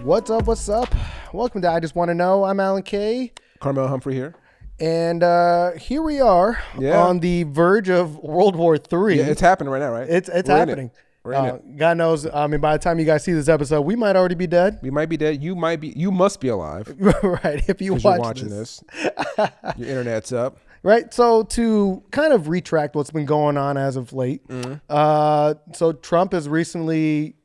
What's up? What's up? Welcome to I Just Want to Know. I'm Alan Kay. Carmel Humphrey here. And here we are on the verge of World War III. Yeah, it's happening right now, right? It's happening. We're in it. God knows. I mean, by the time you guys see this episode, we might already be dead. We might be dead. You must be alive. Right. If you're watching this. Your internet's up. Right. So to kind of retract what's been going on as of late. So Trump has recently,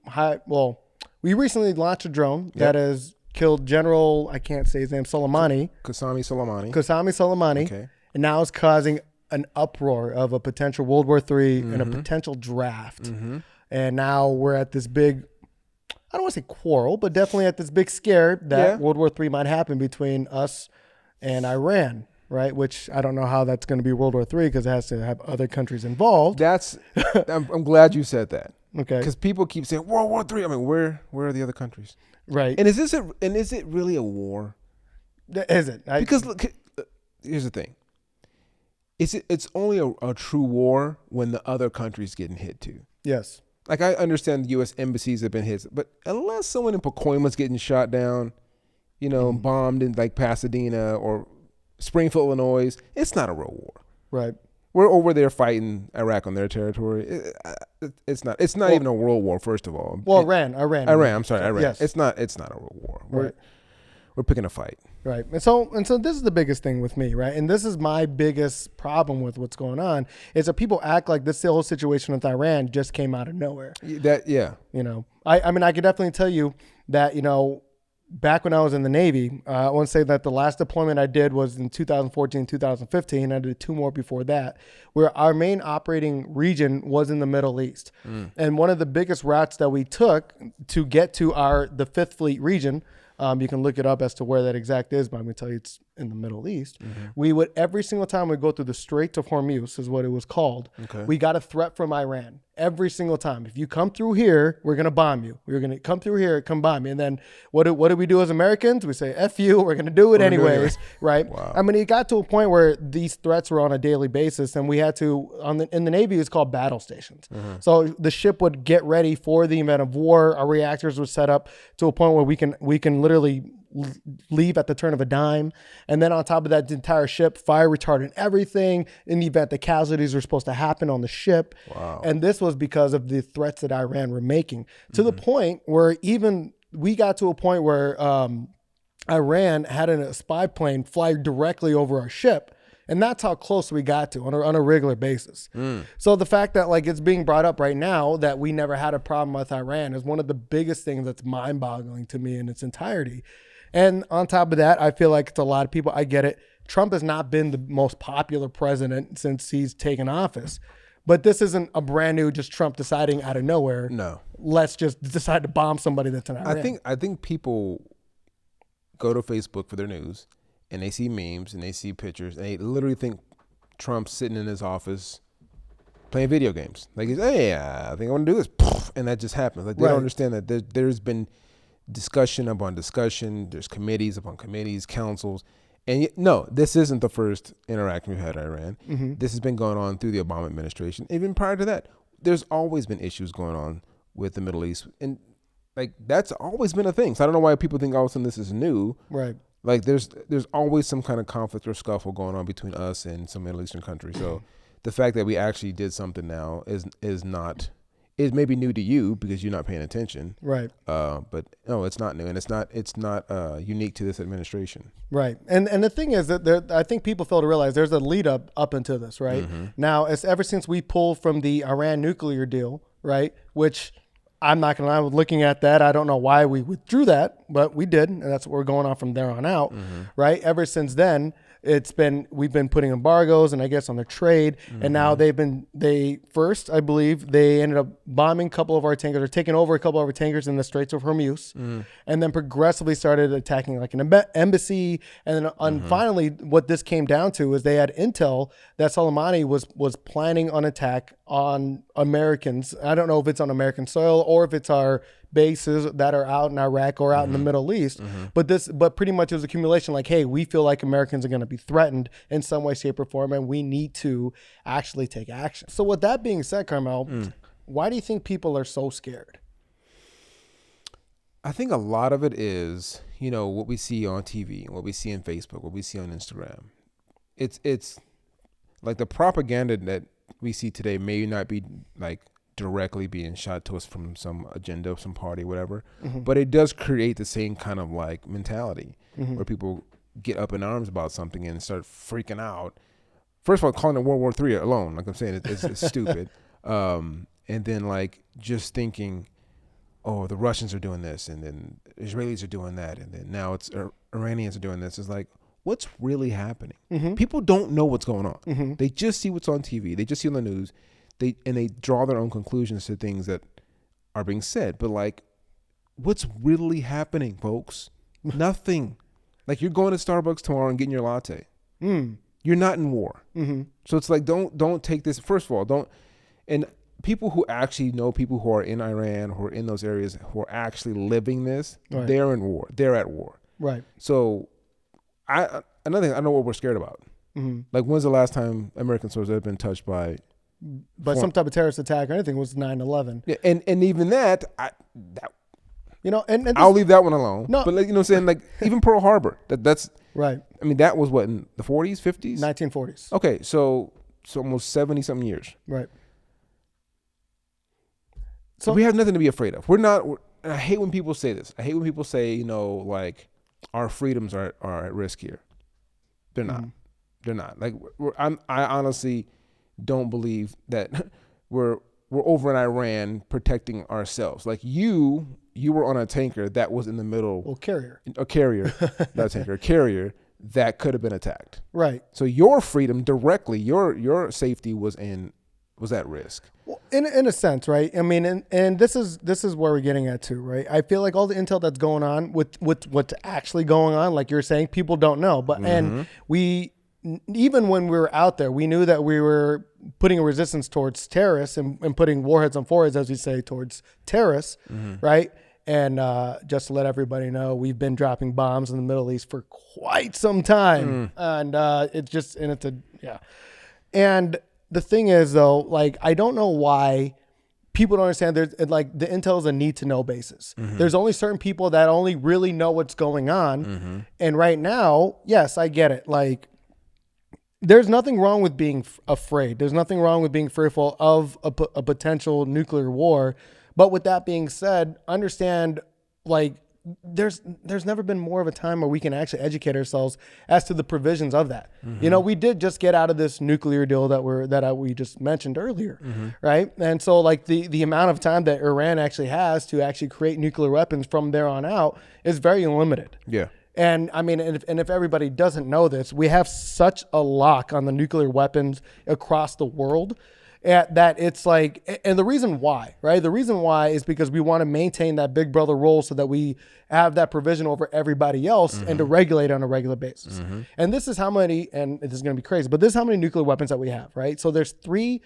we recently launched a drone that has killed General, I can't say his name, Soleimani. Qasem Soleimani. Okay. And now it's causing an uproar of a potential World War III and a potential draft. And now we're at this big, I don't want to say quarrel, but definitely at this big scare that World War III might happen between us and Iran, right? Which I don't know how that's going to be World War III because it has to have other countries involved. I'm glad you said that. Okay. Because people keep saying World War III. I mean, where are the other countries? Right. And is it really a war? Is it? Because look, here's the thing. It's only a true war when the other country's getting hit too. Yes. Like I understand the U.S. embassies have been hit, but unless someone in Pacoima's getting shot down, bombed in like Pasadena or Springfield, Illinois, it's not a real war. Right. We're over there fighting Iraq on their territory. It's not even a world war. First of all, Iran. I'm sorry, Iran. Yes. It's not a real war. We're picking a fight. Right. And so this is the biggest thing with me, right? And this is my biggest problem with what's going on is that people act like this whole situation with Iran just came out of nowhere. I mean, I could definitely tell you that, back when I was in the Navy, I want to say that the last deployment I did was in 2014, 2015. I did 2 more before that, where our main operating region was in the Middle East. And one of the biggest routes that we took to get to the 5th Fleet region, you can look it up as to where that exact is, but I'm going to tell you it's in the Middle East. We would, every single time we go through the Straits of Hormuz is what it was called. Okay. We got a threat from Iran every single time. If you come through here, we're going to bomb you. We're going to come through here, come bomb you. And then what do we do as Americans? We say, F you, we're going to do it anyways, right? Wow. I mean, it got to a point where these threats were on a daily basis and we had to, in the Navy, it's called battle stations. So the ship would get ready for the event of war. Our reactors were set up to a point where we can literally leave at the turn of a dime. And then on top of that, the entire ship, fire retardant, everything in the event the casualties were supposed to happen on the ship. Wow. And this was because of the threats that Iran were making to the point where even we got to a point where Iran had a spy plane fly directly over our ship. And that's how close we got to on a regular basis. So the fact that like it's being brought up right now that we never had a problem with Iran is one of the biggest things that's mind-boggling to me in its entirety. And on top of that, I feel like it's a lot of people. I get it. Trump has not been the most popular president since he's taken office. But this isn't a brand new just Trump deciding out of nowhere. No. Let's just decide to bomb somebody that's in Iran. I think people go to Facebook for their news and they see memes and they see pictures and they literally think Trump's sitting in his office playing video games. Like, hey, I think I want to do this. And that just happens. Like, they don't understand that there's been discussion upon discussion. There's committees upon committees, councils. And no, this isn't the first interaction we've had in Iran. This has been going on through the Obama administration. Even prior to that, there's always been issues going on with the Middle East. And like, that's always been a thing. So I don't know why people think all of a sudden this is new. Right. Like there's always some kind of conflict or scuffle going on between us and some Middle Eastern country. So the fact that we actually did something now is not, it may be new to you because you're not paying attention. Right. But no, it's not new, and it's not unique to this administration. Right. And the thing is that I think people fail to realize there's a lead up into this, right? Now, it's ever since we pulled from the Iran nuclear deal, right? Which I'm not gonna lie, looking at that, I don't know why we withdrew that, but we did, and that's what we're going on from there on out, right? Ever since then, we've been putting embargoes and I guess on their trade, and now first I believe they ended up bombing a couple of our tankers or taking over a couple of our tankers in the Straits of Hormuz, and then progressively started attacking like an embassy, and then finally what this came down to is they had intel that Soleimani was planning an attack on Americans. I don't know if it's on American soil or if it's our bases that are out in Iraq or out in the Middle East. But pretty much it was accumulation like, hey, we feel like Americans are going to be threatened in some way, shape, or form, and we need to actually take action. So with that being said, Carmel, why do you think people are so scared? I think a lot of it is, what we see on TV, what we see on Facebook, what we see on Instagram. It's like the propaganda that we see today may not be like directly being shot to us from some agenda, some party, whatever, but it does create the same kind of like mentality where people get up in arms about something and start freaking out. First of all, calling it World War III alone, like I'm saying, it's stupid. And then like just thinking, oh, the Russians are doing this, and then Israelis are doing that, and then now it's Iranians are doing this. It's like, what's really happening? People don't know what's going on. They just see what's on TV. They just see on the news. They draw their own conclusions to things that are being said. But like, what's really happening, folks? Nothing. Like, you're going to Starbucks tomorrow and getting your latte. You're not in war. So it's like, don't take this. First of all, don't. And people who actually know people who are in Iran, who are in those areas, who are actually living this, they're in war. They're at war. Right. So another thing, I don't know what we're scared about. Like, when's the last time American soldiers have been touched by some type of terrorist attack or anything? Was 9/11. Yeah, and even that, and I'll leave that one alone. No, but like, what I'm saying, like, even Pearl Harbor, that's right. I mean, that was what, in the 40s, 50s, 1940s. Okay, so almost 70 something years. Right. So we have nothing to be afraid of. We're not. And I hate when people say this. I hate when people say, like, our freedoms are at risk here. They're not. They're not. Like, I honestly don't believe that we're over in Iran protecting ourselves. Like, you were on a tanker that was in the middle. Well, carrier, not a tanker, a carrier that could have been attacked. Right. So your freedom directly, your safety was at risk. Well, in a sense, right? I mean, and this is where we're getting at too, right? I feel like all the intel that's going on with what's actually going on, like you're saying, people don't know. But and we, even when we were out there, we knew that we were putting a resistance towards terrorists and putting warheads on foreheads, as we say, towards terrorists, right? And just to let everybody know, we've been dropping bombs in the Middle East for quite some time, and and the thing is, though, like, I don't know why people don't understand. There's like, the intel is a need to know basis. There's only certain people that only really know what's going on. And right now, yes, I get it. Like, there's nothing wrong with being afraid. There's nothing wrong with being fearful of a potential nuclear war. But with that being said, understand, like, there's never been more of a time where we can actually educate ourselves as to the provisions of that. We did just get out of this nuclear deal that we just mentioned earlier, right? And so, like, the amount of time that Iran actually has to actually create nuclear weapons from there on out is very limited. Yeah. And I mean, and if everybody doesn't know this, we have such a lock on the nuclear weapons across the world that it's like, and the reason why, right? The reason why is because we want to maintain that big brother role so that we have that provision over everybody else and to regulate on a regular basis. And this is how many, and this is going to be crazy, but this is how many nuclear weapons that we have, right? So there's three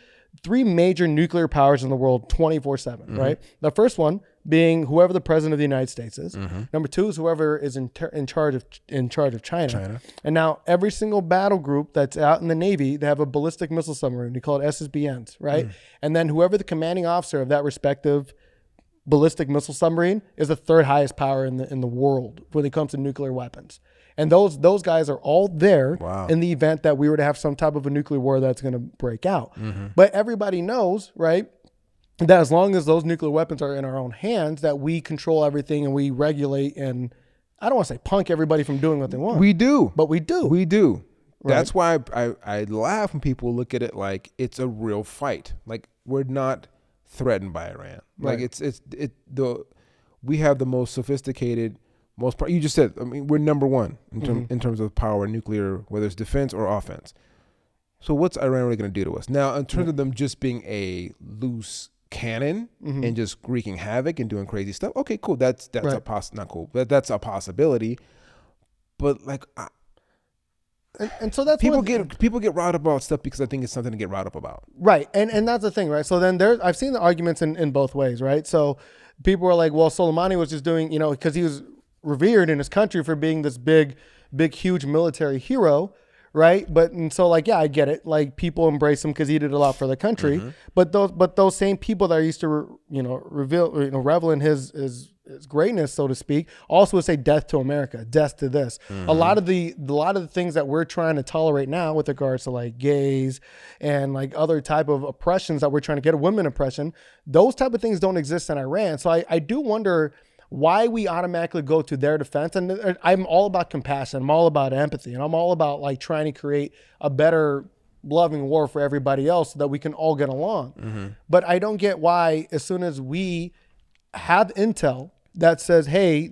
major nuclear powers in the world 24/7, right? The first one being whoever the president of the United States is. Number two is whoever is in charge of China. And now every single battle group that's out in the Navy, they have a ballistic missile submarine. We call it SSBNs, right? And then whoever the commanding officer of that respective ballistic missile submarine is the third highest power in the world when it comes to nuclear weapons. And those guys are all there in the event that we were to have some type of a nuclear war that's going to break out. But everybody knows, right, that as long as those nuclear weapons are in our own hands, that we control everything and we regulate, and I don't want to say punk everybody from doing what they want. We do. But we do. We do. Right. That's why I laugh when people look at it like it's a real fight. Like, we're not threatened by Iran. Like, we have the most sophisticated, you just said, I mean, we're number one in terms of power, nuclear, whether it's defense or offense. So what's Iran really going to do to us? Now, in terms of them just being a loose cannon and just wreaking havoc and doing crazy stuff, okay, cool. That's not cool, but that's a possibility. But like, and so that's people get riled up about stuff because I think it's something to get riled up about. Right, and that's the thing, right? So then I've seen the arguments in both ways, right? So people were like, well, Soleimani was just doing, because he was revered in his country for being this big, huge military hero. Right. And so, like, yeah, I get it. Like, people embrace him because he did a lot for the country. But those same people that used to, revel in his greatness, so to speak, also would say death to America, death to this. A lot of the things that we're trying to tolerate now with regards to like gays and like other type of oppressions that we're trying to get, a women oppression, those type of things don't exist in Iran. So I do wonder why we automatically go to their defense. And I'm all about compassion. I'm all about empathy. And I'm all about like trying to create a better loving war for everybody else so that we can all get along. But I don't get why, as soon as we have intel that says, hey,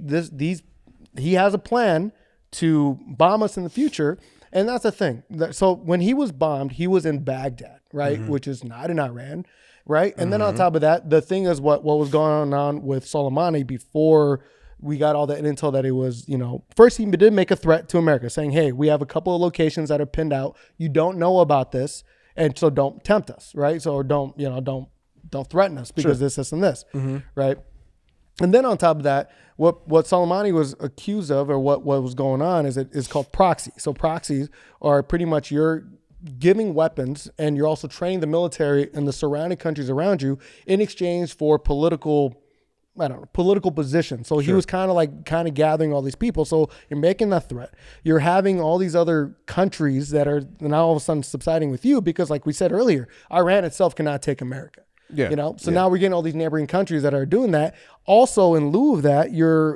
he has a plan to bomb us in the future. And that's the thing. So when he was bombed, he was in Baghdad, right? Which is not in Iran. Right. And then on top of that, the thing is what was going on with Soleimani before we got all that intel that it was, first he did make a threat to America saying, hey, we have a couple of locations that are pinned out. You don't know about this. And so don't tempt us. Right. So don't threaten us because this, and this. Right. And then on top of that, what Soleimani was accused of, or what was going on, is called proxy. So proxies are pretty much your giving weapons, and you're also training the military and the surrounding countries around you in exchange for political position. So he was kind of gathering all these people. So you're making that threat. You're having all these other countries that are now all of a sudden subsiding with you because, like we said earlier, Iran itself cannot take America. So now we're getting all these neighboring countries that are doing that. Also, in lieu of that,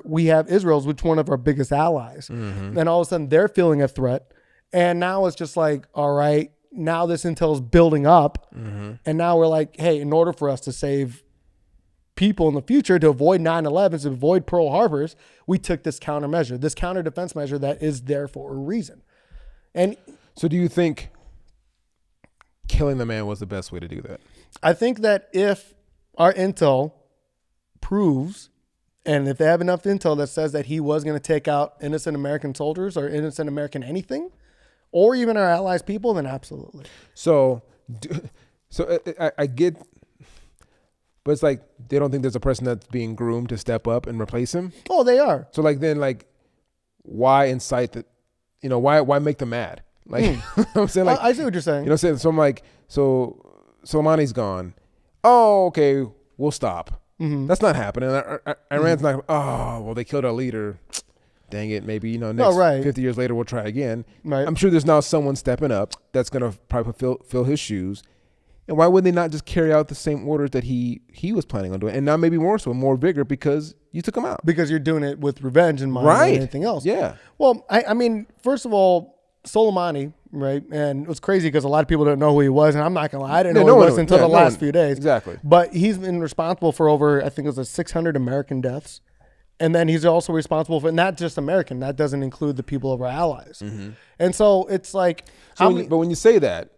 we have Israel's, which is one of our biggest allies. And all of a sudden they're feeling a threat. And now it's just like, all right, now this intel is building up. And now we're like, hey, in order for us to save people in the future, to avoid 9/11s, to avoid Pearl Harbors, we took this countermeasure, this counter defense measure that is there for a reason. And so do you think killing the man was the best way to do that? I think that if our intel proves, and if they have enough intel that says that he was going to take out innocent American soldiers or innocent American anything, or even our allies' people, then absolutely. So I get, but it's like they don't think there's a person that's being groomed to step up and replace him. Oh, they are. So why incite that? Why make them mad? Like, I'm saying, like, I see what you're saying. So I'm like, so Soleimani's gone. Oh, okay, we'll stop. That's not happening. Iran's not. Oh, well, they killed our leader. Dang it, maybe, next 50 years later, we'll try again. Right. I'm sure there's now someone stepping up that's going to probably fill his shoes. And why would they not just carry out the same orders that he was planning on doing? And now maybe more so, more vigor, because you took him out. Because you're doing it with revenge in mind, right, or anything else. Yeah. Well, I mean, first of all, Soleimani, right? And it was crazy because a lot of people don't know who he was. And I'm not going to lie, I didn't know who he was until the last few days. Exactly. But he's been responsible for over, I think it was 600 American deaths. And then he's also responsible for not just American. That doesn't include the people of our allies. And so it's like, but when you say that,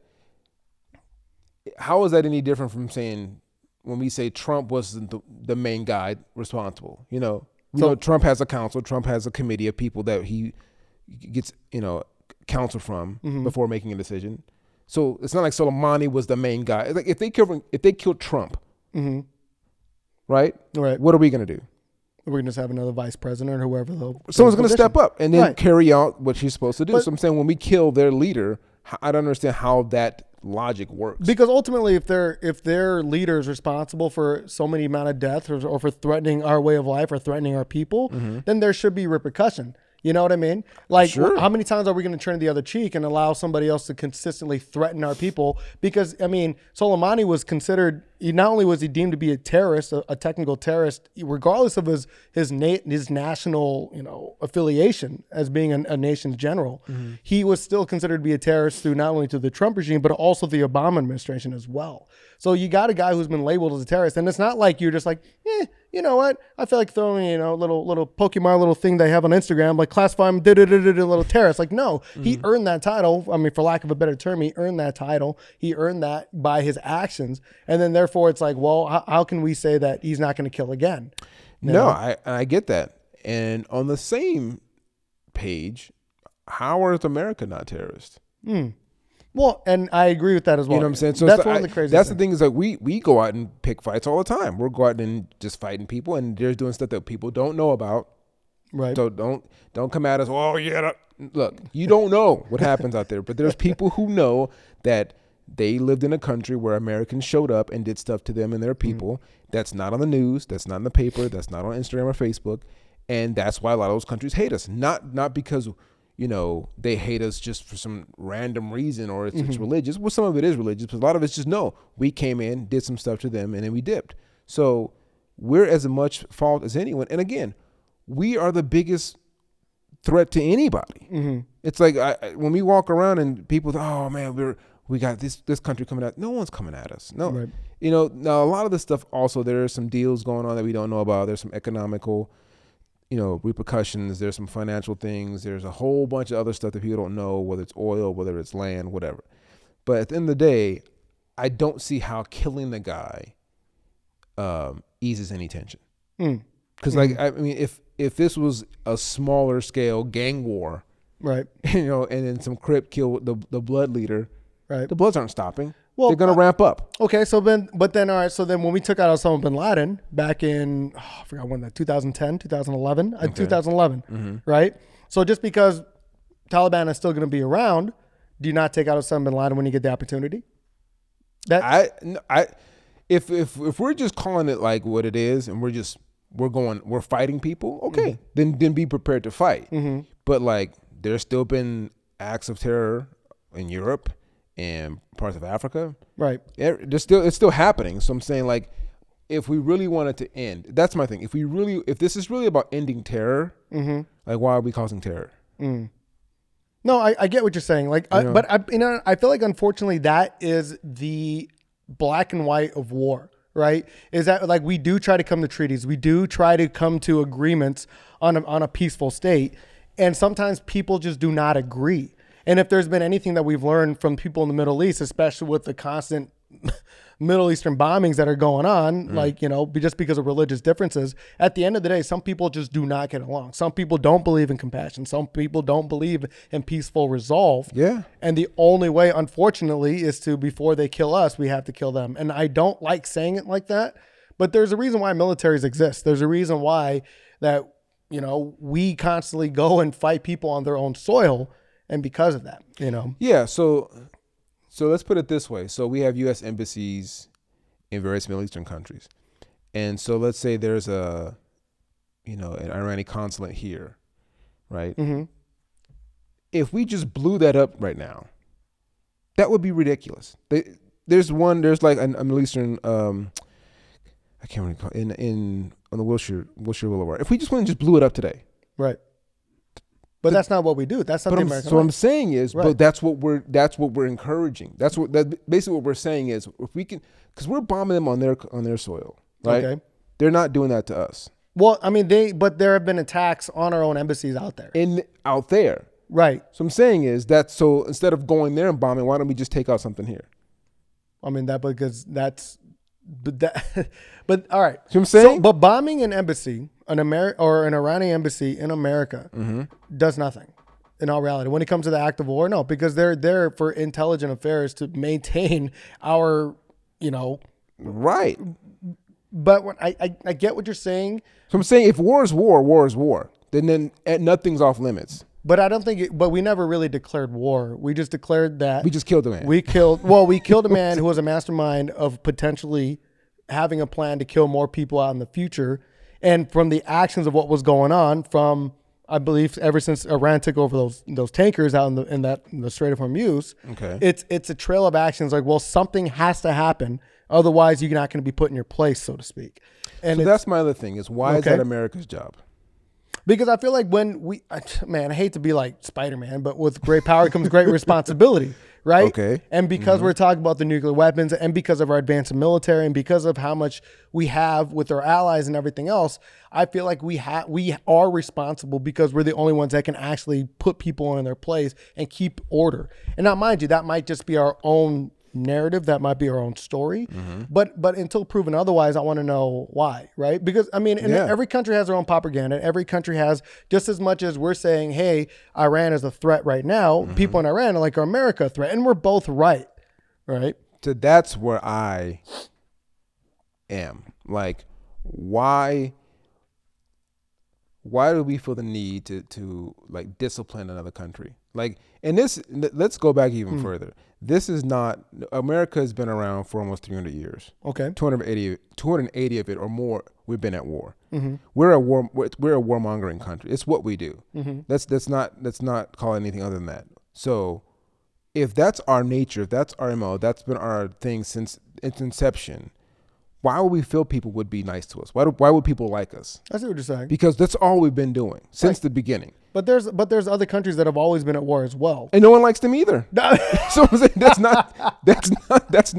how is that any different from saying when we say Trump wasn't the main guy responsible? Trump has a council. Trump has a committee of people that he gets counsel from before making a decision. So it's not like Soleimani was the main guy. It's like if they killed Trump, right? What are we gonna do? We're going to just have another vice president or whoever. Someone's going to step up and then carry out what she's supposed to do. So I'm saying when we kill their leader, I don't understand how that logic works. Because ultimately, if their leader is responsible for so many amount of deaths or for threatening our way of life or threatening our people, then there should be repercussion. You know what I mean? Like, how many times are we going to turn the other cheek and allow somebody else to consistently threaten our people? Because, I mean, Soleimani was considered, not only was he deemed to be a terrorist, a technical terrorist, regardless of his national, affiliation as being a nation's general, he was still considered to be a terrorist through not only to the Trump regime, but also the Obama administration as well. So you got a guy who's been labeled as a terrorist, and it's not like you're just like, you know what? I feel like throwing, little Pokemon little thing they have on Instagram, like classify him, little terrorist. Like, no, he earned that title. I mean, for lack of a better term, he earned that title. He earned that by his actions. And then therefore it's like, well, how can we say that he's not going to kill again? I get that. And on the same page, how is America not terrorist? Well, and I agree with that as well. You know what I'm saying? So that's one of the crazy That's things. the thing is like we go out and pick fights all the time. We're going out and just fighting people, and they're doing stuff that people don't know about. Right. So don't come at us. Oh yeah. Look, you don't know what happens out there, but there's people who know that they lived in a country where Americans showed up and did stuff to them and their people. That's not on the news. That's not in the paper. That's not on Instagram or Facebook. And that's why a lot of those countries hate us. Not because, they hate us just for some random reason or it's religious. Well, some of it is religious, but a lot of it's just, no, we came in, did some stuff to them, and then we dipped. So we're as much fault as anyone. And again, we are the biggest threat to anybody. It's like when we walk around and people think, oh man, we got this country coming out. No one's coming at us. No, Right. Now a lot of this stuff also, there are some deals going on that we don't know about. There's some economical, repercussions. There's some financial things. There's a whole bunch of other stuff that people don't know, whether it's oil, whether it's land, whatever. But at the end of the day, I don't see how killing the guy eases any tension. Because if this was a smaller scale gang war, Right. and then some Crip killed the blood leader, Right. the Bloods aren't stopping. Well, They're going to ramp up. Okay, all right. So then when we took out Osama bin Laden back in, I forgot when 2010, 2011, 2011, right? So just because Taliban is still going to be around, do you not take out Osama bin Laden when you get the opportunity? If we're just calling it like what it is and we're fighting people, okay, then be prepared to fight. But like there's still been acts of terror in Europe and parts of Africa. Right. It's still happening. So I'm saying like if we really want it to end, that's my thing. If this is really about ending terror, like why are we causing terror? No, I get what you're saying. Like, but I feel like unfortunately that is the black and white of war, right? Is that like we do try to come to treaties, we do try to come to agreements on a peaceful state, and sometimes people just do not agree. And if there's been anything that we've learned from people in the Middle East, especially with the constant Middle Eastern bombings that are going on, like, just because of religious differences, at the end of the day, some people just do not get along. Some people don't believe in compassion. Some people don't believe in peaceful resolve. Yeah. And the only way, unfortunately, is before they kill us, we have to kill them. And I don't like saying it like that, but there's a reason why militaries exist. There's a reason why that, we constantly go and fight people on their own soil. And because of that, Yeah. So let's put it this way. So we have U.S. embassies in various Middle Eastern countries. And so let's say there's an Iranian consulate here, right? If we just blew that up right now, that would be ridiculous. There's like a Middle Eastern, I can't really call it, on the Wilshire Boulevard. If we just went and just blew it up today. Right. But that's not what we do. That's not the American way. So I'm saying is, right. But that's what we're encouraging. That's basically what we're saying is, if we can, because we're bombing them on their soil, right? Okay. They're not doing that to us. Well, I mean, but there have been attacks on our own embassies out there. Out there, right? So I'm saying is that, so instead of going there and bombing, why don't we just take out something here? I mean but all right. See what I'm saying? So, but bombing an embassy, an Iranian embassy in America, does nothing. In all reality, when it comes to the act of war, no, because they're there for intelligent affairs to maintain our, right. But when I get what you're saying. So I'm saying if war is war, then nothing's off limits. But I don't think but we never really declared war. We just declared that we just killed a man. We killed a man who was a mastermind of potentially having a plan to kill more people out in the future. And from the actions of what was going on, from I believe ever since Iran took over those tankers out in the Strait of Hormuz, okay, it's a trail of actions like, well, something has to happen, otherwise you're not going to be put in your place, so to speak. And so that's my other thing is why is that America's job? Because I feel like I hate to be like Spider-Man, but with great power comes great responsibility, right? Okay. And because we're talking about the nuclear weapons and because of our advanced military and because of how much we have with our allies and everything else, I feel like we are responsible because we're the only ones that can actually put people in their place and keep order. And now, mind you, that might just be our own narrative, that might be our own story, but until proven otherwise, I want to know why, right? Because I mean, every country has their own propaganda. Every country has, just as much as we're saying, hey, Iran is a threat right now, people in Iran are like, are America a threat? And we're both right? So that's where I am. Like, why do we feel the need to like discipline another country? Like, and let's go back even further. This is not, America has been around for almost 300 years. Okay. 280 of it or more, we've been at war. Mm-hmm. We're a warmongering country. It's what we do. Mm-hmm. Let's not call it anything other than that. So if that's our nature, if that's our MO, that's been our thing since its inception, why would we feel people would be nice to us? Why would people like us? I see what you're saying. Because that's all we've been doing since the beginning. But there's other countries that have always been at war as well. And no one likes them either. So I'm saying that's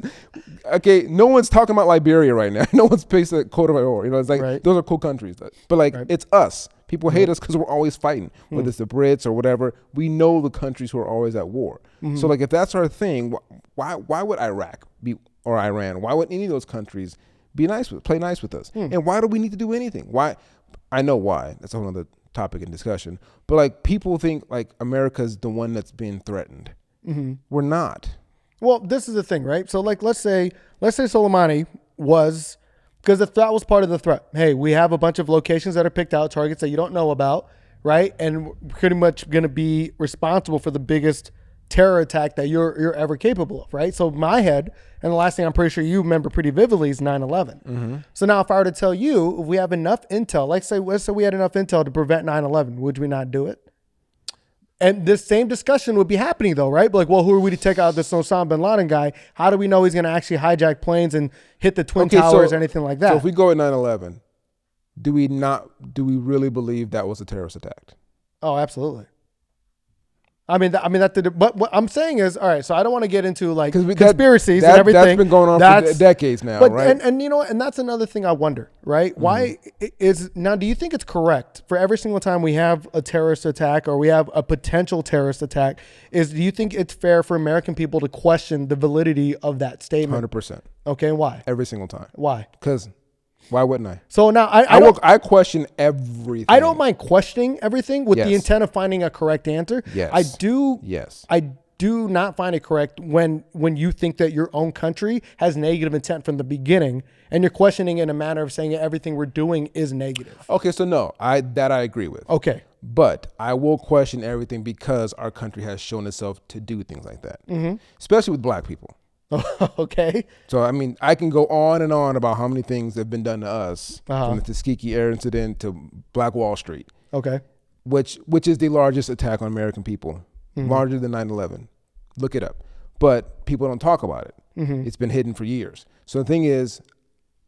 okay. No one's talking about Liberia right now. No one's facing Cote d'Ivoire. You know, it's like those are cool countries. But like it's us. People hate us because we're always fighting, whether it's the Brits or whatever. We know the countries who are always at war. So like if that's our thing, why would Iraq be or Iran? Why would any of those countries play nice with us? And why do we need to do anything? Why? I know why. That's a whole other topic in discussion. But like people think like America's the one that's being threatened. We're not. Well, this is the thing, right? So like let's say Soleimani was, because the threat was part of the threat. Hey, we have a bunch of locations that are picked out, targets that you don't know about, right? And we're pretty much going to be responsible for the biggest terror attack that you're ever capable of, right? So my head, and the last thing I'm pretty sure you remember pretty vividly is 9/11. So now if I were to tell you, if we have enough intel, let's say we had enough intel to prevent 9/11, would we not do it? And this same discussion would be happening though, right? Like, well, who are we to take out this Osama bin Laden guy? How do we know he's going to actually hijack planes and hit the Twin Towers or anything like that? So if we go at 9/11, do we really believe that was a terrorist attack? Oh, absolutely. But what I'm saying is, all right, so I don't want to get into like conspiracies and everything. That's been going on for decades now, right? And you know what? And that's another thing I wonder, right? Why do you think it's correct for every single time we have a terrorist attack or we have a potential terrorist attack, do you think it's fair for American people to question the validity of that statement? 100%. Okay, and why? Every single time. Why? Because why wouldn't I? So now I question everything. I don't mind questioning everything with the intent of finding a correct answer. Yes. I do. Yes. I do not find it correct when you think that your own country has negative intent from the beginning and you're questioning in a manner of saying that everything we're doing is negative. Okay, so no, I agree with. Okay. But I will question everything because our country has shown itself to do things like that, especially with black people. Okay. So, I mean, I can go on and on about how many things have been done to us, from the Tuskegee Air incident to Black Wall Street. Okay. Which is the largest attack on American people, larger than 9/11. Look it up. But people don't talk about it. It's been hidden for years. So the thing is,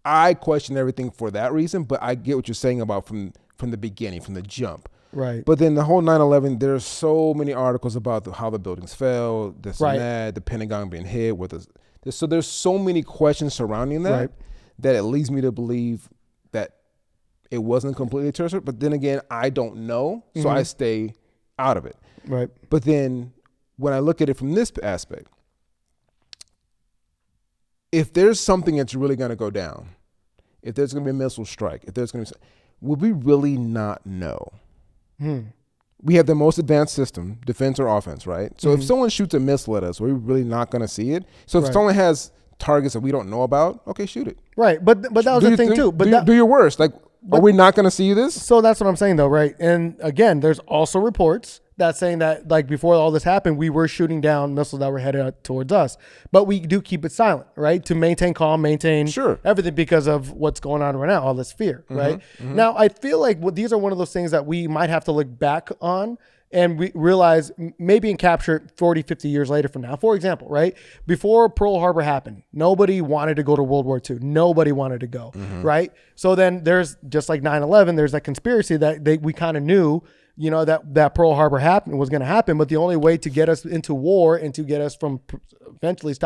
I question everything for that reason, but I get what you're saying about from the beginning, from the jump. Right. But then the whole 9/11, there's so many articles about how the buildings fell, this and that, the Pentagon being hit. So there's so many questions surrounding that that it leads me to believe that it wasn't completely terrorist. But then again, I don't know, so I stay out of it. Right. But then when I look at it from this aspect, if there's something that's really going to go down, if there's going to be a missile strike, would we really not know? We have the most advanced system, defense or offense, right? So if someone shoots a missile at us, we're really not going to see it. So if someone has targets that we don't know about, okay, shoot it. Right, but that was the thing too. But do your worst. Like, are we not going to see this? So that's what I'm saying though, right? And again, there's also reports that saying that like before all this happened, we were shooting down missiles that were headed towards us, but we do keep it silent, right? To maintain calm, maintain everything because of what's going on right now, all this fear, right? Now, I feel like these are one of those things that we might have to look back on and we realize maybe and capture it 40, 50 years later from now. For example, right? Before Pearl Harbor happened, nobody wanted to go to World War II. Nobody wanted to go, right? So then there's, just like 9/11, there's that conspiracy that we kind of knew, you know, that Pearl Harbor was going to happen. But the only way to get us into war and to get us from eventually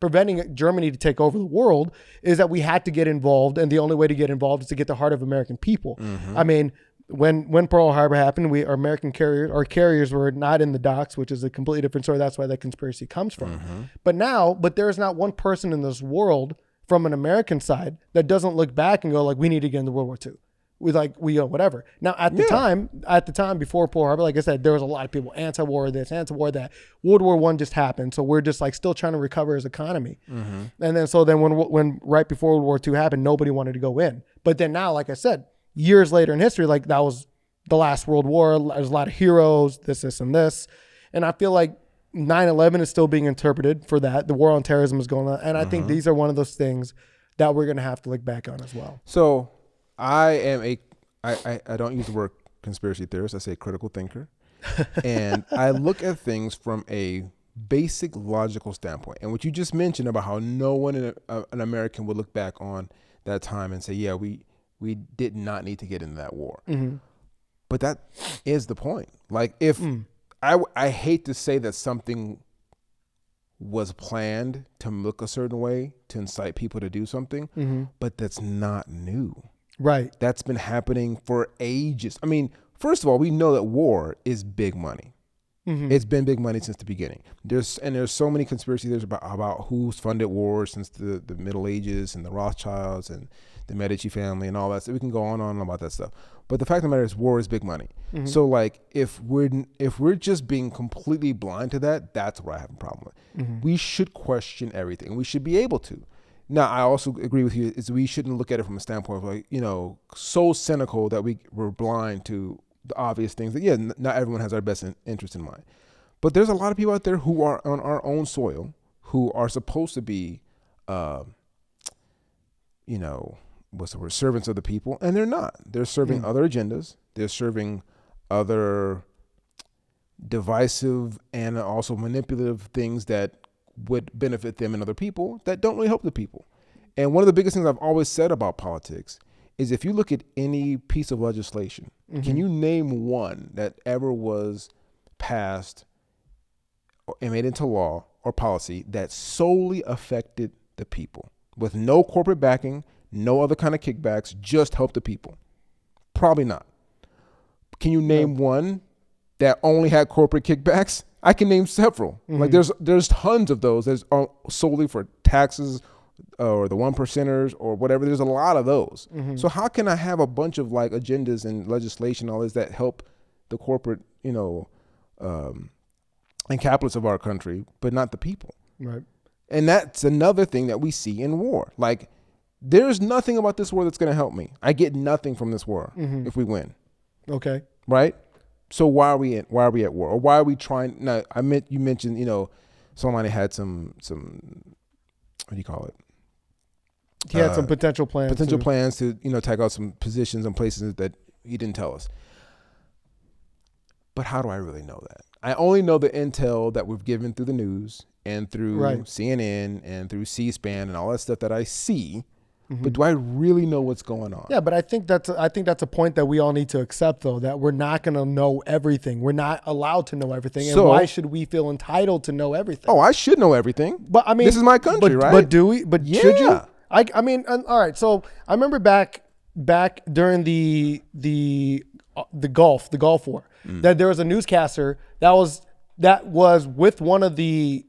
preventing Germany to take over the world is that we had to get involved. And the only way to get involved is to get the heart of American people. I mean, when Pearl Harbor happened, our carriers were not in the docks, which is a completely different story. That's why that conspiracy comes from. But there is not one person in this world from an American side that doesn't look back and go like, we need to get into World War II. Whatever. Now at the time before Pearl Harbor, like I said, there was a lot of people anti-war this, anti-war that. World War I just happened, so we're just like still trying to recover as economy. And then when right before World War II happened, nobody wanted to go in. But then now, like I said, years later in history, like that was the last World War. There's a lot of heroes, this, and this, and I feel like 9/11 is still being interpreted for that. The war on terrorism is going on. And I think these are one of those things that we're going to have to look back on as well. So I don't use the word conspiracy theorist. I say critical thinker. And I look at things from a basic logical standpoint. And what you just mentioned about how no one an American would look back on that time and say, yeah, we did not need to get into that war. But that is the point. Like if I hate to say that something was planned to look a certain way to incite people to do something, but that's not new. Right. That's been happening for ages. I mean, first of all, we know that war is big money. It's been big money since the beginning. There's so many conspiracy theories about who's funded wars since the Middle Ages and the Rothschilds and the Medici family and all that. So we can go on and on about that stuff. But the fact of the matter is, war is big money. So like, if we're just being completely blind to that, that's where I have a problem with. We should question everything. We should be able to. Now, I also agree with you, is we shouldn't look at it from a standpoint of like, so cynical that we're blind to the obvious things that, not everyone has our best interest in mind. But there's a lot of people out there who are on our own soil who are supposed to be, what's the word, servants of the people, and they're not. They're serving other agendas. They're serving other divisive and also manipulative things that would benefit them and other people that don't really help the people. And one of the biggest things I've always said about politics is if you look at any piece of legislation, can you name one that ever was passed and made into law or policy that solely affected the people with no corporate backing, no other kind of kickbacks, just help the people? Probably not. Can you name one that only had corporate kickbacks? I can name several. Like there's tons of those that's solely for taxes or the 1%ers or whatever. There's a lot of those. So how can I have a bunch of like agendas and legislation, all this that help the corporate, and capitalists of our country, but not the people? Right. And that's another thing that we see in war. Like there's nothing about this war that's going to help me. I get nothing from this war if we win. Okay. Right. So why are we at war? Or why are we trying? Now, you mentioned, Soleimani had some, what do you call it? He had some potential plans to, take out some positions and places that he didn't tell us. But how do I really know that? I only know the intel that we've given through the news and through CNN and through C-SPAN and all that stuff that I see. But do I really know what's going on? Yeah, but I think that's a point that we all need to accept, though, that we're not going to know everything. We're not allowed to know everything. And why should we feel entitled to know everything? Oh, I should know everthing. But I mean, this is my country, right? But do we? But should you? I mean, all right. So I remember back during the Gulf War, that there was a newscaster that was with one of the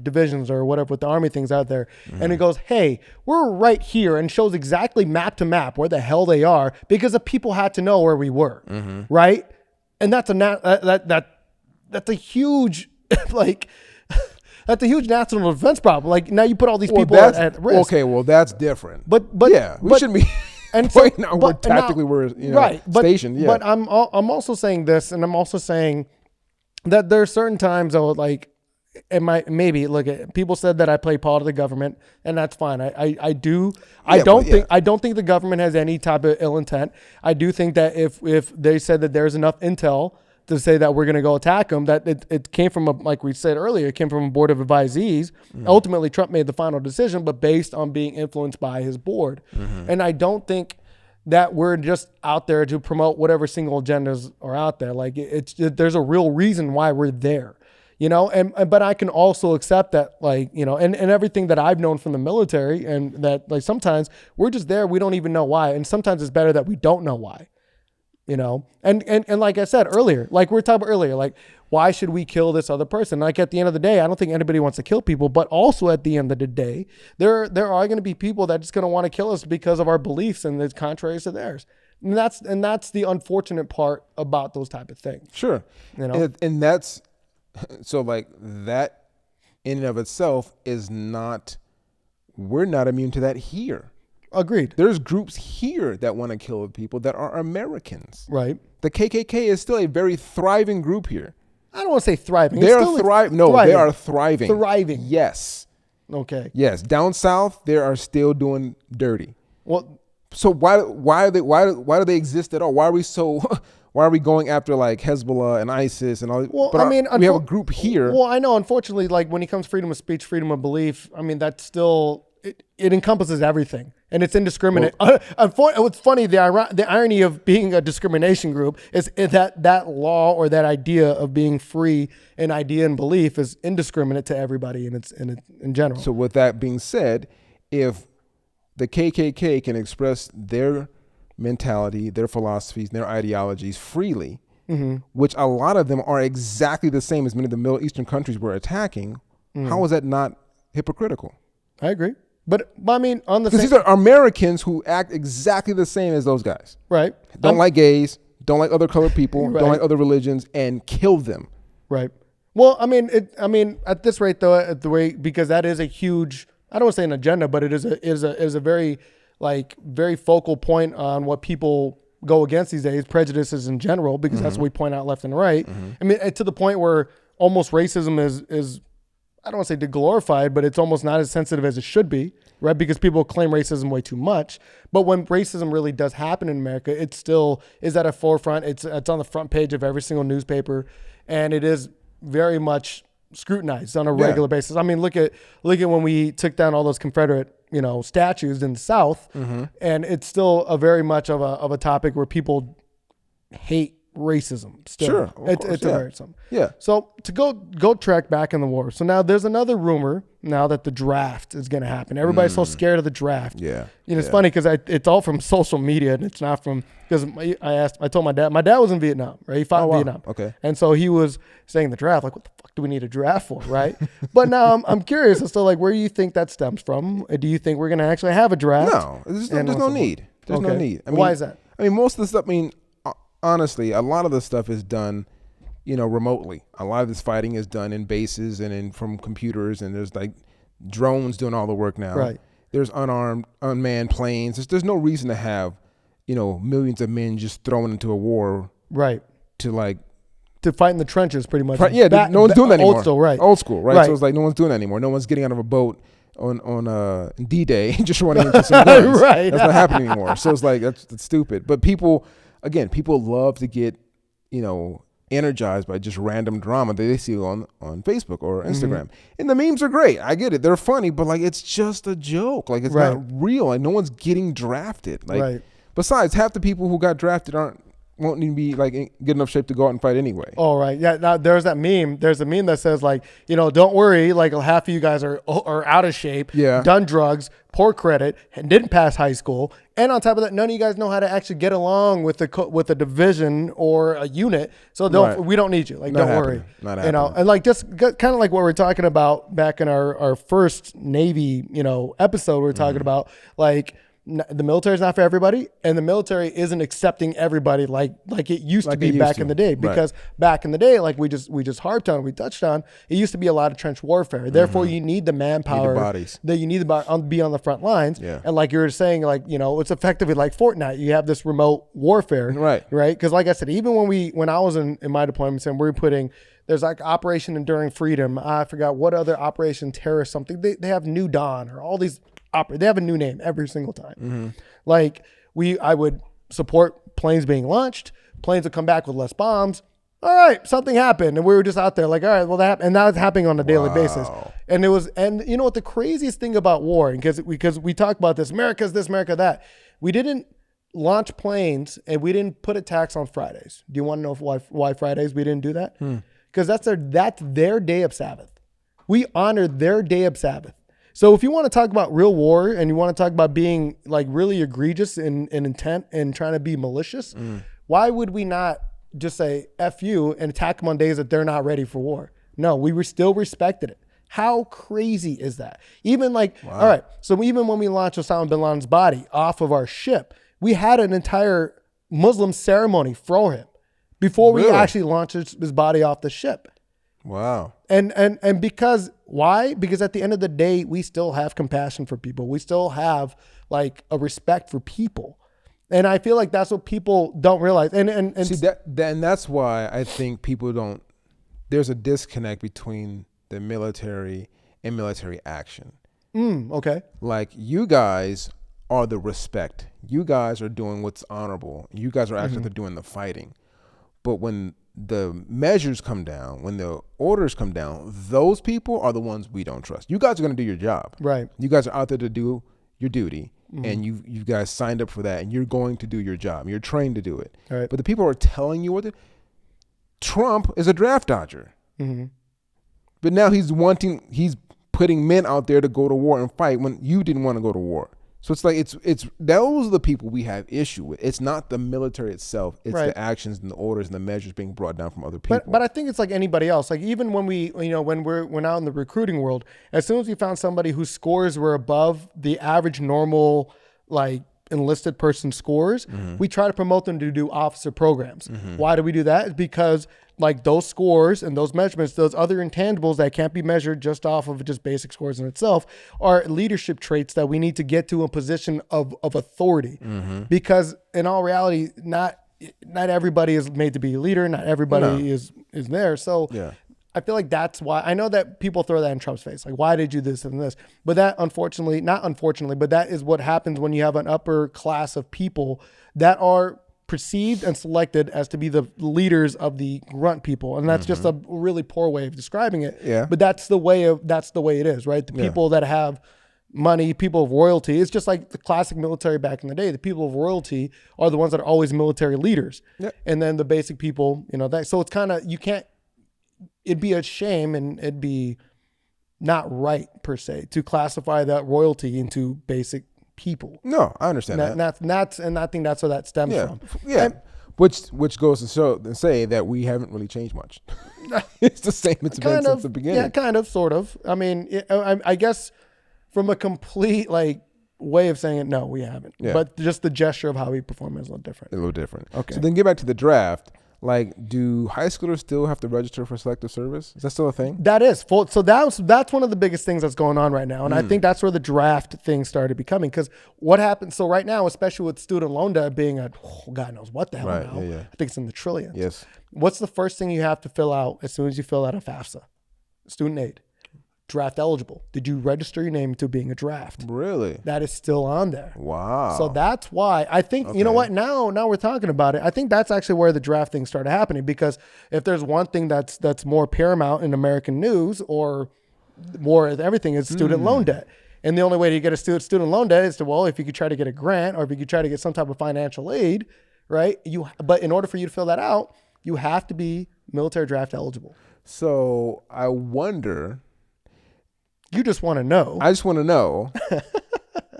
divisions or whatever with the Army things out there, and it goes, "Hey, we're right here," and shows exactly map to map where the hell they are because the people had to know where we were, right? And that's a huge like. That's a huge national defense problem. Like now you put all these people at risk. Okay, well that's different. But yeah, we shouldn't be. And so now we're tactically stationed. Yeah. But I'm also saying this, and I'm also saying that there are certain times though, like people said that I play part of the government, and that's fine. I do. I don't think the government has any type of ill intent. I do think that if they said that there's enough intel to say that we're going to go attack them, that it came from like we said earlier, it came from a board of advisees. Ultimately, Trump made the final decision, but based on being influenced by his board. And I don't think that we're just out there to promote whatever single agendas are out there. Like there's a real reason why we're there, but I can also accept that, and everything that I've known from the military, and that like sometimes we're just there. We don't even know why. And sometimes it's better that we don't know why. And like I said earlier, like we were talking about earlier, like why should we kill this other person? Like at the end of the day, I don't think anybody wants to kill people, but also at the end of the day, there are going to be people that just going to want to kill us because of our beliefs and it's contrary to theirs. And that's the unfortunate part about those type of things. Sure. And that's, so like that in and of itself is not, we're not immune to that here. Agreed. There's groups here that want to kill people that are Americans. Right. The KKK is still a very thriving group here. I don't want to say thriving. They are thriving. No, they are thriving. Thriving. Yes. Okay. Yes. Down south, they are still doing dirty. Well, so why do they exist at all? Why are we going after like Hezbollah and ISIS and all? Well, but we have a group here. Well, I know. Unfortunately, like when it comes to freedom of speech, freedom of belief, I mean, that's still it encompasses everything, and it's indiscriminate. What's funny, the irony of being a discrimination group is that law or that idea of being free in idea and belief is indiscriminate to everybody, and it's in general. So with that being said, if the KKK can express their mentality, their philosophies, their ideologies freely, which a lot of them are exactly the same as many of the Middle Eastern countries we're attacking, how is that not hypocritical? I agree. But I mean, on the because these are Americans who act exactly the same as those guys. Right. Don't like gays, don't like other colored people, right. don't like other religions, and kill them. Right. Well, I mean, at this rate though, at the way, because that is a huge, I don't want to say an agenda, but it is a very very focal point on what people go against these days, prejudices in general, because that's what we point out left and right. I mean, to the point where almost racism is I don't want to say deglorified, but it's almost not as sensitive as it should be, right? Because people claim racism way too much. But when racism really does happen in America, it still is at a forefront. It's on the front page of every single newspaper, and it is very much scrutinized on a regular basis. I mean, look at when we took down all those Confederate, statues in the South, and it's still a very much of a topic where people hate racism still. Sure, it's a very something. Yeah. So to go track back in the war. So now there's another rumor now that the draft is going to happen. Everybody's so scared of the draft. Yeah. It's funny because it's all from social media and it's not from, because I told my dad was in Vietnam, right? He fought in Vietnam. Okay. And so he was saying the draft, like, what the fuck do we need a draft for, right? But now I'm curious as to where do you think that stems from? Do you think we're going to actually have a draft? No, there's no need. There's no need. I mean, why is that? I mean, most of the stuff, honestly, a lot of the stuff is done, remotely. A lot of this fighting is done in bases and from computers, and there's drones doing all the work now. Right. There's unmanned planes. There's no reason to have, millions of men just thrown into a war. Right. To fight in the trenches, pretty much. Yeah, no one's doing that anymore. Old school, right? Old school, right? So it's no one's doing that anymore. No one's getting out of a boat on D-Day and just running into some guns. Right. That's not happening anymore. So it's that's stupid. But people love to get, energized by just random drama that they see on Facebook or Instagram. And the memes are great. I get it. They're funny, but it's just a joke. It's not real. No one's getting drafted. Besides, half the people who got drafted won't even be in good enough shape to go out and fight anyway. Oh, right. Yeah. Now there's that meme. There's a meme that says don't worry. Half of you guys are out of shape, done drugs, poor credit, and didn't pass high school. And on top of that, none of you guys know how to actually get along with a division or a unit. So we don't need you. Don't worry. Not happening. And just kind of like what we're talking about back in our first Navy, episode, we we're talking about the military is not for everybody, and the military isn't accepting everybody like it used to be back in the day. Because back in the day, we just harped on, we touched on, it used to be a lot of trench warfare. Therefore, you need the manpower, that you need to be on the front lines. Yeah. And like you were saying, it's effectively like Fortnite. You have this remote warfare, right? Because like I said, even when I was in my deployments and we were putting. There's Operation Enduring Freedom. I forgot what other Operation Terror something. They have New Dawn or all these. They have a new name every single time. I would support planes being launched. Planes would come back with less bombs. All right, something happened, and we were just out there all right, well that happened, and that was happening on a daily basis. And you know what the craziest thing about war, because we talk about this, America's this, America that. We didn't launch planes, and we didn't put a tax on Fridays. Do you want to know why Fridays we didn't do that? Because that's their day of Sabbath. We honor their day of Sabbath. So if you want to talk about real war and you want to talk about being really egregious in intent and trying to be malicious, why would we not just say F you and attack them on days that they're not ready for war? No, we still respected it. How crazy is that? Even all right, so even when we launched Osama bin Laden's body off of our ship, we had an entire Muslim ceremony for him before we actually launched his body off the ship. Wow. And because why? Because at the end of the day, we still have compassion for people. We still have a respect for people. And I feel like that's what people don't realize. And see that's why I think people don't there's a disconnect between the military and military action. Okay. Like, you guys are the respect. You guys are doing what's honorable. You guys are actually doing the fighting. But when the measures come down, when the orders come down, those people are the ones we don't trust. You guys are going to do your job. Right. You guys are out there to do your duty, and you guys signed up for that, and you're going to do your job. You're trained to do it. Right. But the people who are telling you what to. Trump is a draft dodger. But now he's putting men out there to go to war and fight when you didn't want to go to war. So it's like it's those are the people we have issue with. It's not the military itself. It's the actions and the orders and the measures being brought down from other people. But I think it's like anybody else. Like, even when we're out in the recruiting world, as soon as we found somebody whose scores were above the average normal, like, enlisted person scores, we try to promote them to do officer programs. Why do we do that? It's because, like, those scores and those measurements, those other intangibles that can't be measured just off of just basic scores in itself, are leadership traits that we need to get to a position of authority. Because in all reality, not everybody is made to be a leader. Not everybody is there. So I feel like that's why. I know that people throw that in Trump's face. Like, why did you do this and this? But that, not unfortunately, but that is what happens when you have an upper class of people that are perceived and selected as to be the leaders of the grunt people. And that's just a really poor way of describing it. Yeah. But that's the way it is, right? The people that have money, people of royalty. It's just like the classic military back in the day. The people of royalty are the ones that are always military leaders. And then the basic people, so it's kind of, it'd be a shame and it'd be not right, per se, to classify that royalty into basic people. No, I understand that. And I think that's where that stems from. Yeah. Which goes to show and say that we haven't really changed much. It's the same it's been since the beginning. Yeah, kind of, sort of. I mean, I guess from a complete, like, way of saying it, no, we haven't. Yeah. But just the gesture of how we perform is a little different. A little different. Okay. So then get back to the draft. Like, do high schoolers still have to register for selective service? Is that still a thing? That is full. So that's one of the biggest things that's going on right now. And I think that's where the draft thing started becoming. Because what happens, so right now, especially with student loan debt being God knows what the hell now. I think it's in the trillions. Yes. What's the first thing you have to fill out as soon as you fill out a FAFSA? Student aid. Draft eligible. Did you register your name to being a draft? Really? That is still on there. Wow. So that's why I think, you know what, now we're talking about it. I think that's actually where the draft thing started happening, because if there's one thing that's more paramount in American news or more of everything, is student loan debt. And the only way to get a student loan debt is to, if you could try to get a grant or if you could try to get some type of financial aid, right? But in order for you to fill that out, you have to be military draft eligible. So I wonder... You just want to know. I just want to know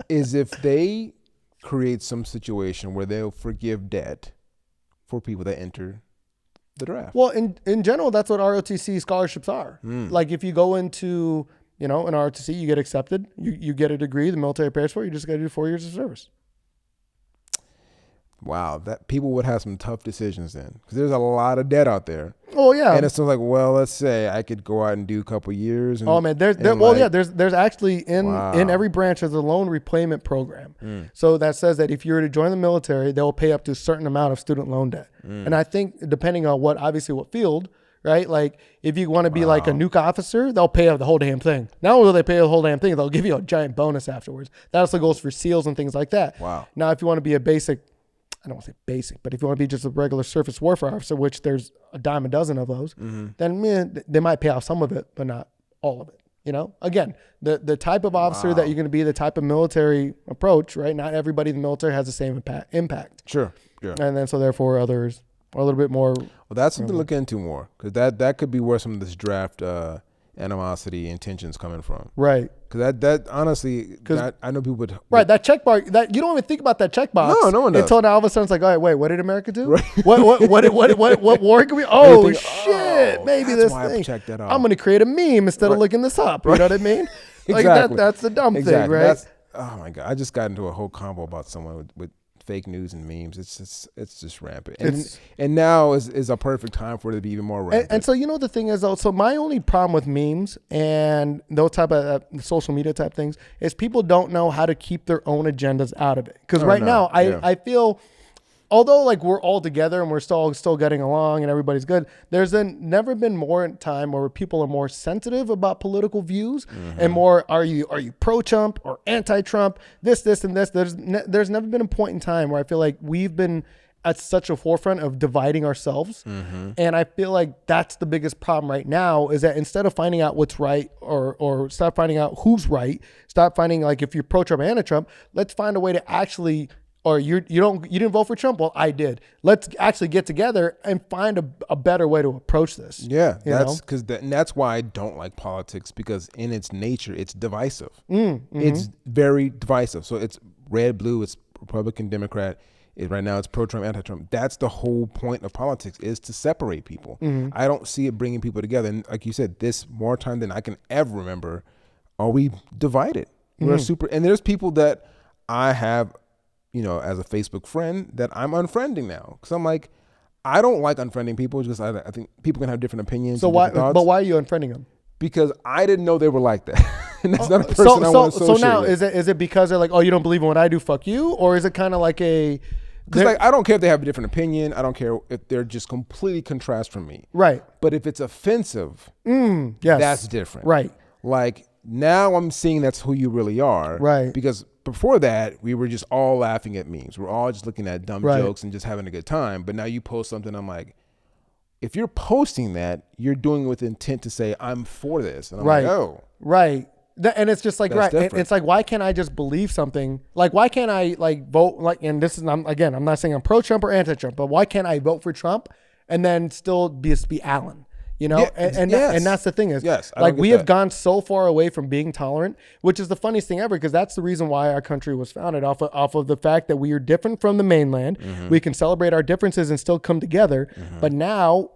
is if they create some situation where they'll forgive debt for people that enter the draft. Well, in general, that's what ROTC scholarships are. Like, if you go into, an ROTC, you get accepted, you get a degree, the military pays for it, you just got to do 4 years of service. Wow, that people would have some tough decisions then, because there's a lot of debt out there. Oh yeah, and it's like, well, let's say I could go out and do a couple years. And, there's actually in every branch there's a loan repayment program. So that says that if you were to join the military, they'll pay up to a certain amount of student loan debt. And I think depending on what field, right? Like, if you want to be like a nuke officer, they'll pay out the whole damn thing. Not only will they pay the whole damn thing, they'll give you a giant bonus afterwards. That also goes for SEALs and things like that. Wow. Now, if you want to be a basic, I don't want to say basic, but if you want to be just a regular surface warfare officer, which there's a dime a dozen of those, then they might pay off some of it, but not all of it. Again, the type of officer that you're going to be, the type of military approach, right? Not everybody in the military has the same impact. Sure. Yeah. And then so therefore others are a little bit more. Well, that's something to look into more, because that could be where some of this draft animosity intentions coming from. Right. Because that honestly, I know people would. Right. That check bar, that you don't even think about that check box. No one does. Until now all of a sudden it's like, all right, wait, what did America do? Right. What war can we? Oh shit! Maybe this why thing. I checked that out. I'm going to create a meme instead of looking this up. You know what I mean? Like Exactly. that's the dumb thing, right? Oh my God! I just got into a whole combo about someone with fake news and memes. It's just rampant. And now is a perfect time for it to be even more rampant. And so, the thing is, though, so my only problem with memes and those type of social media type things is people don't know how to keep their own agendas out of it. Because now I feel although like we're all together and we're still getting along and everybody's good, there's never been more time where people are more sensitive about political views and more are you pro-Trump or anti-Trump, this and this. There's never been a point in time where I feel like we've been at such a forefront of dividing ourselves. And I feel like that's the biggest problem right now, is that instead of finding out what's right or start finding out who's right, start finding like if you're pro-Trump and anti-Trump, let's find a way to actually, or you didn't vote for Trump? Well, I did. Let's actually get together and find a better way to approach this. Yeah, that's why I don't like politics, because in its nature, it's divisive. It's very divisive. So it's red, blue, it's Republican, Democrat. Right now it's pro-Trump, anti-Trump. That's the whole point of politics, is to separate people. I don't see it bringing people together. And like you said, this more time than I can ever remember, are we divided? We're and there's people that I have, as a Facebook friend that I'm unfriending now. Because I'm like, I don't like unfriending people, because I think people can have different opinions. So why are you unfriending them? Because I didn't know they were like that. And that's not a person I want to associate So now, with. is it because they're like, oh, you don't believe in what I do, fuck you? Or is it kind of like because like, I don't care if they have a different opinion. I don't care if they're just completely contrast from me. Right. But if it's offensive, yes, that's different. Right. Like, now I'm seeing that's who you really are. Right. Because before that, we were just all laughing at memes. We're all just looking at dumb jokes and just having a good time. But now you post something, I'm like, if you're posting that, you're doing it with intent to say, I'm for this. And I'm like, oh. Right. And it's just like, that's different. It's like, why can't I just believe something? Like, why can't I like vote? Like, and this is, I'm not saying I'm pro-Trump or anti-Trump, but why can't I vote for Trump and then still be Allen? Yeah, and that's the thing is, like, we have gone so far away from being tolerant, which is the funniest thing ever, because that's the reason why our country was founded, off of the fact that we are different from the mainland. We can celebrate our differences and still come together. But now,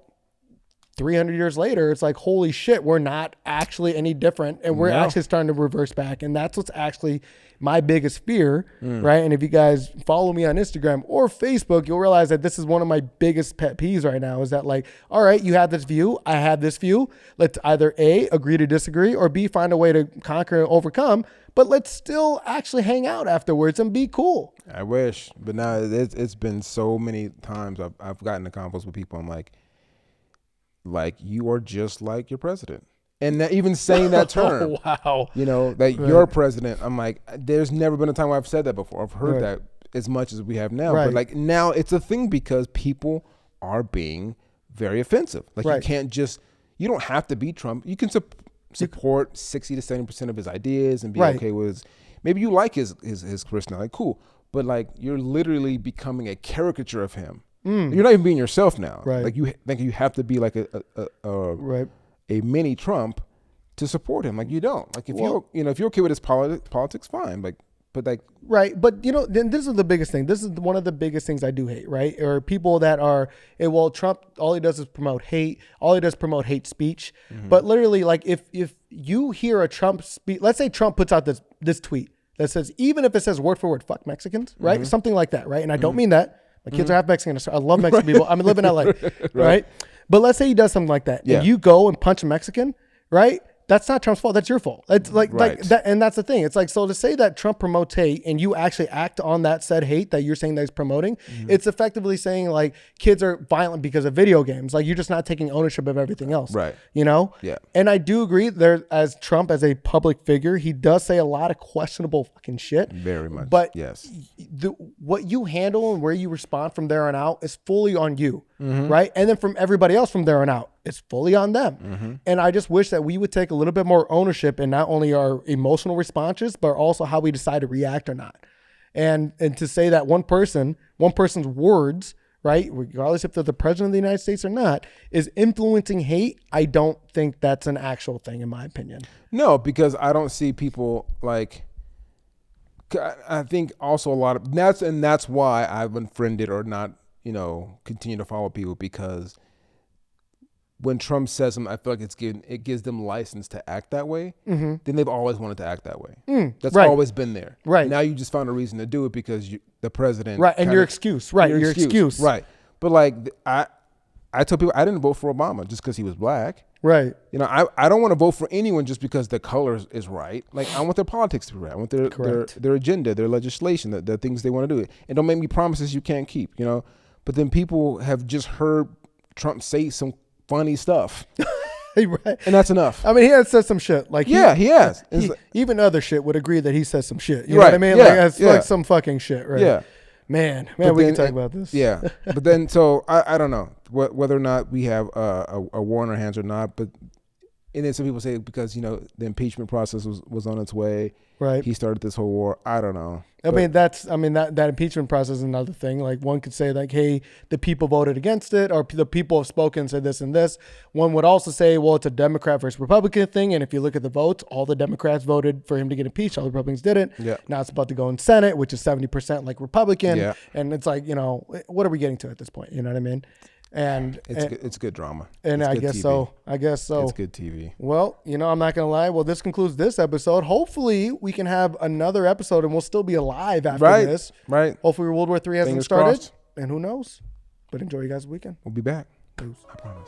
300 years later, it's like, holy shit, we're not actually any different, and we're actually starting to reverse back. And that's what's actually my biggest fear, right? And if you guys follow me on Instagram or Facebook, you'll realize that this is one of my biggest pet peeves right now, is that like, all right, you have this view, I have this view. Let's either A, agree to disagree, or B, find a way to conquer and overcome, but let's still actually hang out afterwards and be cool. I wish, but now it's been so many times I've gotten in combos with people. I'm like, you are just like your president. And even saying that term, wow, you're president. I'm like, there's never been a time where I've said that before. I've heard that as much as we have now. But like, now it's a thing because people are being very offensive. Like, you don't have to be Trump. You can support 60 to 70% of his ideas and be okay with his, maybe you like his personality, cool. But like, you're literally becoming a caricature of him. You're not even being yourself now. Right. Like, you think you have to be like a mini Trump to support him. Like, you don't. Like, if you're okay with his politics, fine. Like, but like, right. But then this is the biggest thing. This is one of the biggest things I do hate. Right, or people that are, well, Trump, all he does is promote hate. All he does is promote hate speech. But literally, like, if you hear a Trump speech, let's say Trump puts out this tweet that says, even if it says word for word, fuck Mexicans, right, something like that, right, and I don't mean that. My kids are half Mexican. I love Mexican people. I'm living in LA, right? But let's say he does something like that, and you go and punch a Mexican, right? That's not Trump's fault. That's your fault. It's like that, and that's the thing. It's like, so to say that Trump promotes hate and you actually act on that said hate that you're saying that he's promoting, it's effectively saying like kids are violent because of video games. Like, you're just not taking ownership of everything else, right? Yeah. And I do agree there, as Trump as a public figure, he does say a lot of questionable fucking shit. Very much. But yes, what you handle and where you respond from there on out is fully on you, right? And then from everybody else from there on out, it's fully on them. And I just wish that we would take a little bit more ownership in not only our emotional responses, but also how we decide to react or not. And to say that one person's words, right, regardless if they're the president of the United States or not, is influencing hate, I don't think that's an actual thing, in my opinion. No, because I don't see people like, I think also a lot of that's why I've unfriended or not, continue to follow people, because when Trump says something, I feel like it gives them license to act that way. Then they've always wanted to act that way. That's always been there. Right. Now you just found a reason to do it because the president. Right. And your excuse. Right. Your excuse. Right. But like, I I tell people I didn't vote for Obama just because he was black. Right. You know, I don't want to vote for anyone just because the color is right. Like, I want their politics to be right. I want their agenda, their legislation, the things they want to do. And don't make me promises you can't keep, you know. But then people have just heard Trump say some funny stuff. Right. And that's enough. I mean, he has said some shit. Like, he has. Even other shit would agree that he says some shit. You know right. what I mean? Yeah. Like, that's yeah. like some fucking shit, right? Yeah. Man, But we then, can talk about this. Yeah. But then, so I don't know whether or not we have a war on our hands or not. But and then some people say because, you know, the impeachment process was on its way. Right. He started this whole war. I don't know. I mean, that impeachment process is another thing. Like, one could say, like, hey, the people voted against it, or the people have spoken, said this and this. One would also say, well, it's a Democrat versus Republican thing. And if you look at the votes, all the Democrats voted for him to get impeached. All the Republicans didn't. Yeah. Now it's about to go in Senate, which is 70% like Republican. Yeah. And it's like, you know, what are we getting to at this point? You know what I mean? And it's good drama. And it's I good guess TV. so. I guess so. It's good TV. Well, you know, I'm not going to lie. Well, this concludes this episode. Hopefully we can have another episode and we'll still be alive after this. Right. Hopefully World War III hasn't Fingers started. crossed. And who knows? But enjoy you guys' weekend. We'll be back. Peace. I promise.